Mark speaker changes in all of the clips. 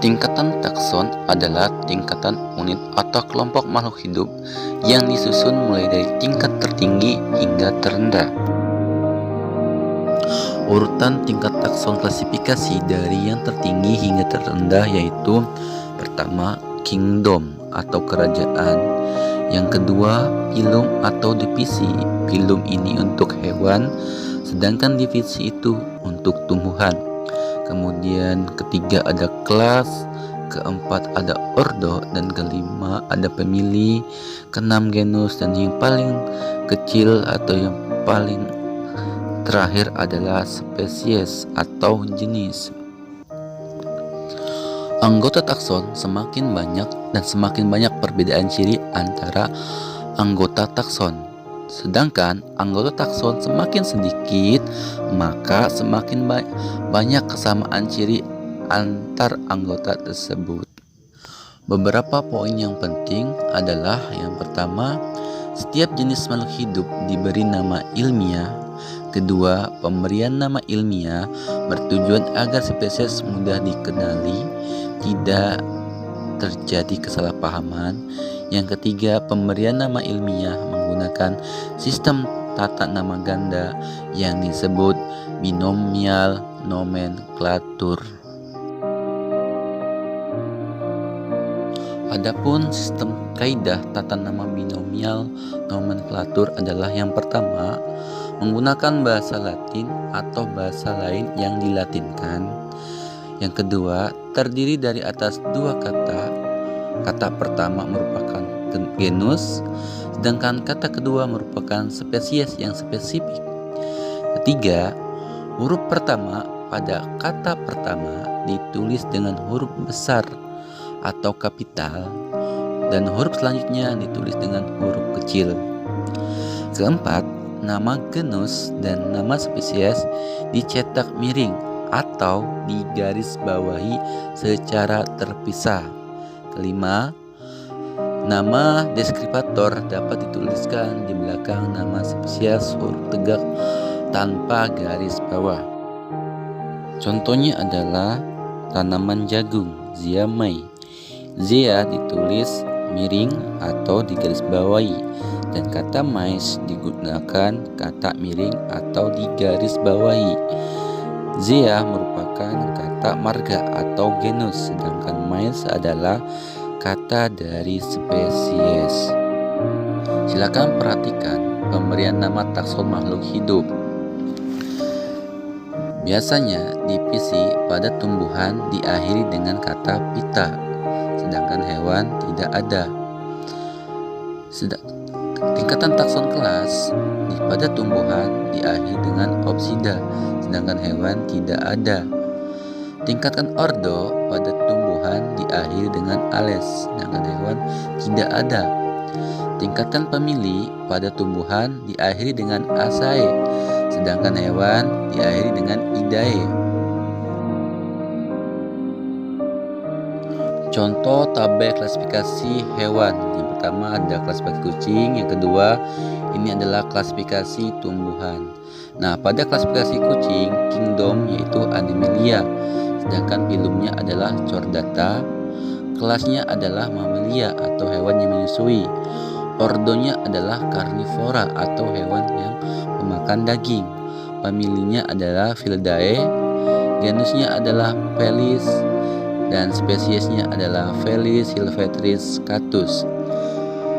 Speaker 1: Tingkatan takson adalah tingkatan unit atau kelompok makhluk hidup yang disusun mulai dari tingkat tertinggi hingga terendah. Urutan tingkat takson klasifikasi dari yang tertinggi hingga terendah yaitu: pertama, kingdom atau kerajaan. Yang kedua, phylum atau divisi. Phylum ini untuk hewan, sedangkan divisi itu untuk tumbuhan. Kemudian ketiga ada kelas, keempat ada ordo, dan kelima ada famili, keenam genus, dan yang paling kecil atau yang paling terakhir adalah spesies atau jenis. Anggota takson semakin banyak dan semakin banyak perbedaan ciri antara anggota takson. Sedangkan anggota takson semakin sedikit, maka semakin banyak kesamaan ciri antar anggota tersebut. Beberapa poin yang penting adalah: yang pertama, setiap jenis makhluk hidup diberi nama ilmiah. Kedua, pemberian nama ilmiah bertujuan agar spesies mudah dikenali, tidak terjadi kesalahpahaman. Yang ketiga, pemberian nama ilmiah menggunakan sistem tata nama ganda yang disebut binomial nomenklatur. Adapun sistem kaidah tata nama binomial nomenklatur adalah: yang pertama, menggunakan bahasa Latin atau bahasa lain yang dilatinkan. Yang kedua, terdiri dari atas dua kata. Kata pertama merupakan genus, sedangkan kata kedua merupakan spesies yang spesifik. Ketiga, huruf pertama pada kata pertama ditulis dengan huruf besar atau kapital, dan huruf selanjutnya ditulis dengan huruf kecil. Keempat, nama genus dan nama spesies dicetak miring atau digarisbawahi secara terpisah. Kelima, nama deskripator dapat dituliskan di belakang nama spesies huruf tegak tanpa garis bawah. Contohnya adalah tanaman jagung, ziamai. Zea ditulis miring atau digarisbawahi, dan kata mais digunakan kata miring atau digarisbawahi. Zea merupakan kata marga atau genus, sedangkan mais adalah kata dari spesies. Silakan perhatikan pemberian nama takson makhluk hidup. Biasanya divisi pada tumbuhan diakhiri dengan kata pita, sedangkan hewan tidak ada. Tingkatan takson kelas pada tumbuhan diakhiri dengan opsida, sedangkan hewan tidak ada. Tingkatan ordo pada tumbuhan diakhiri dengan ales, sedangkan hewan tidak ada. Tingkatan famili pada tumbuhan diakhiri dengan asae, sedangkan hewan diakhiri dengan idae. Contoh tabel klasifikasi hewan: yang pertama ada klasifikasi kucing, yang kedua ini adalah klasifikasi tumbuhan. Nah, pada klasifikasi kucing, kingdom yaitu Animalia, sedangkan phylumnya adalah Chordata, kelasnya adalah Mammalia atau hewan yang menyusui, ordonya adalah Carnivora atau hewan yang pemakan daging, familinya adalah Felidae, genusnya adalah Felis, dan spesiesnya adalah Felis silvestris catus.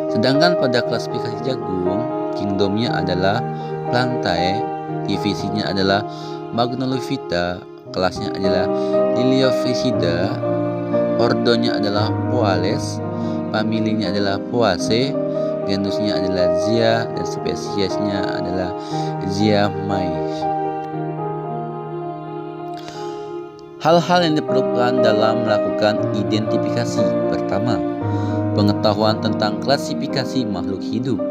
Speaker 1: Sedangkan pada klasifikasi jagung, kingdomnya adalah Plantae, divisinya adalah Magnolophyta, kelasnya adalah Liliophyllida, ordonya adalah Poales, familinya adalah Poaceae, genusnya adalah Zea, dan spesiesnya adalah Ziamai. Hal-hal yang diperlukan dalam melakukan identifikasi: pertama, pengetahuan tentang klasifikasi makhluk hidup.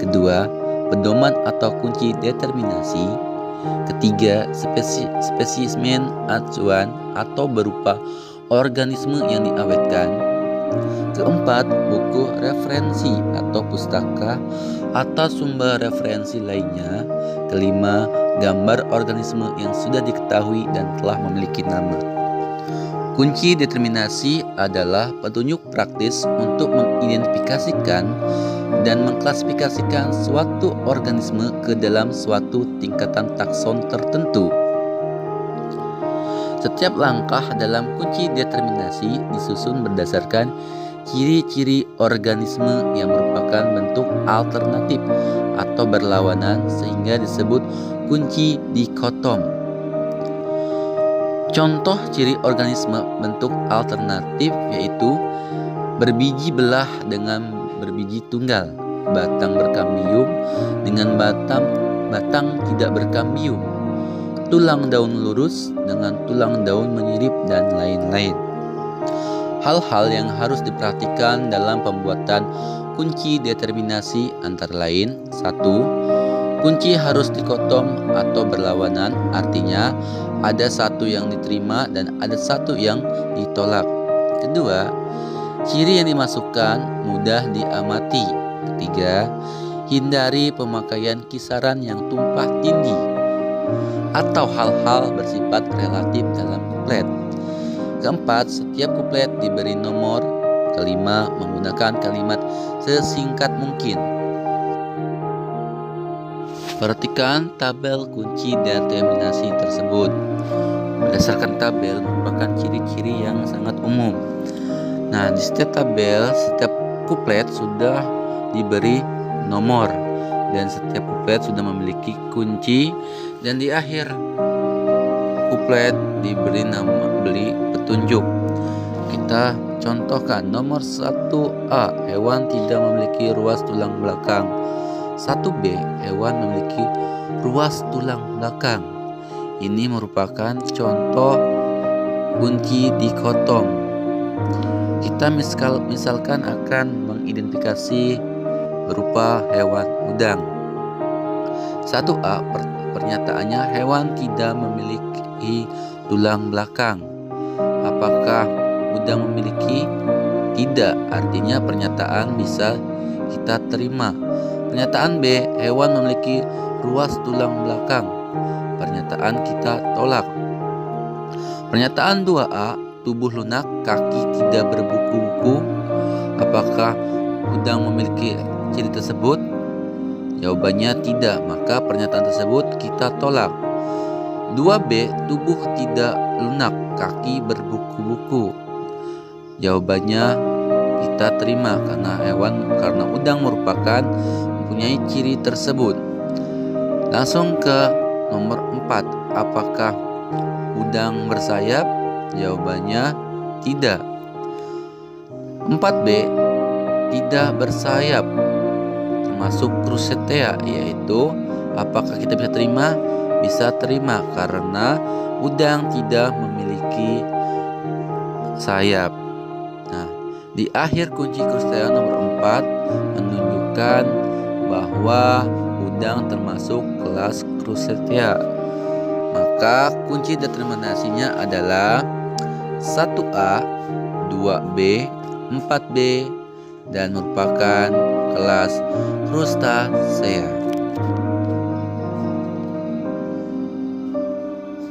Speaker 1: Kedua, pedoman atau kunci determinasi. Ketiga, spesimen acuan atau berupa organisme yang diawetkan. Keempat, buku referensi atau pustaka atau sumber referensi lainnya. Kelima, gambar organisme yang sudah diketahui dan telah memiliki nama. Kunci determinasi adalah petunjuk praktis untuk mengidentifikasikan dan mengklasifikasikan suatu organisme ke dalam suatu tingkatan takson tertentu. Setiap langkah dalam kunci determinasi disusun berdasarkan ciri-ciri organisme yang merupakan bentuk alternatif atau berlawanan sehingga disebut kunci dikotom. Contoh ciri organisme bentuk alternatif yaitu berbiji belah dengan berbiji tunggal, batang berkambium dengan batang tidak berkambium, tulang daun lurus dengan tulang daun menyirip, dan lain-lain. Hal-hal yang harus diperhatikan dalam pembuatan kunci determinasi antara lain: 1. Kunci harus dikotom atau berlawanan, artinya ada satu yang diterima dan ada satu yang ditolak. Kedua, ciri yang dimasukkan mudah diamati. Ketiga, hindari pemakaian kisaran yang tumpah tindih atau hal-hal bersifat relatif dalam kuplet. Keempat, setiap kuplet diberi nomor. Kelima, menggunakan kalimat sesingkat mungkin. Perhatikan tabel kunci determinasi tersebut. Berdasarkan tabel merupakan ciri-ciri yang sangat umum. Nah, di setiap tabel, setiap kuplet sudah diberi nomor dan setiap kuplet sudah memiliki kunci, dan di akhir kuplet diberi petunjuk. Kita contohkan nomor 1A, hewan tidak memiliki ruas tulang belakang. 1B, hewan memiliki ruas tulang belakang. Ini merupakan contoh kunci dikotom. Kita misalkan akan mengidentifikasi berupa hewan udang. 1A, pernyataannya hewan tidak memiliki tulang belakang. Apakah udang memiliki? Tidak, artinya pernyataan bisa kita terima. Pernyataan B, hewan memiliki ruas tulang belakang. Pernyataan kita tolak. Pernyataan 2A, tubuh lunak, kaki tidak berbuku-buku. Apakah udang memiliki ciri tersebut? Jawabannya tidak, maka pernyataan tersebut kita tolak. 2B, tubuh tidak lunak, kaki berbuku-buku. Jawabannya kita terima karena udang merupakan mempunyai ciri tersebut. Langsung ke nomor 4, apakah udang bersayap? Jawabannya tidak. 4B, tidak bersayap termasuk Crustaceae, yaitu apakah kita bisa terima? Bisa terima karena udang tidak memiliki sayap. Nah, di akhir kunci Crustaceae nomor 4 menunjukkan bahwa udang termasuk kelas Crustaceae. Maka kunci determinasinya adalah 1A, 2B, 4B, dan merupakan kelas Crustaceae.